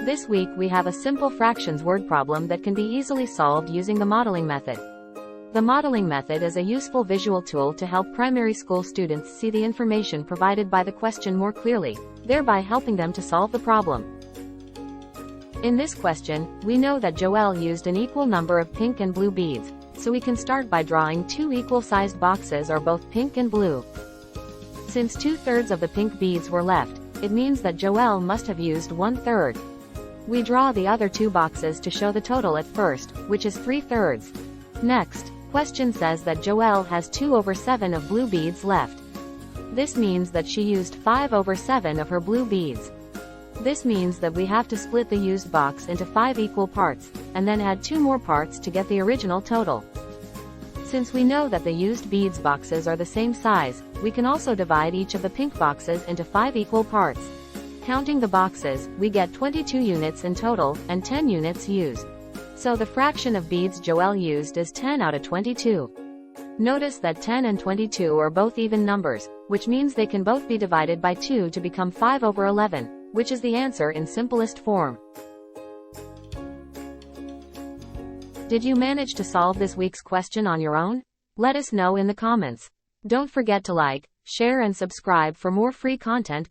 This week we have a simple fractions word problem that can be easily solved using the modeling method. The modeling method is a useful visual tool to help primary school students see the information provided by the question more clearly, thereby helping them to solve the problem. In this question, we know that Joelle used an equal number of pink and blue beads, so we can start by drawing two equal-sized boxes are both pink and blue. Since 2/3 of the pink beads were left, it means that Joelle must have used 1/3. We draw the other two boxes to show the total at first, which is 3/3. Next, question says that Joelle has 2/7 of blue beads left. This means that she used 5/7 of her blue beads. This means that we have to split the used box into 5 equal parts, and then add 2 more parts to get the original total. Since we know that the used beads boxes are the same size, we can also divide each of the pink boxes into 5 equal parts. Counting the boxes, we get 22 units in total, and 10 units used. So the fraction of beads Joelle used is 10 out of 22. Notice that 10 and 22 are both even numbers, which means they can both be divided by 2 to become 5/11, which is the answer in simplest form. Did you manage to solve this week's question on your own? Let us know in the comments. Don't forget to like, share and subscribe for more free content.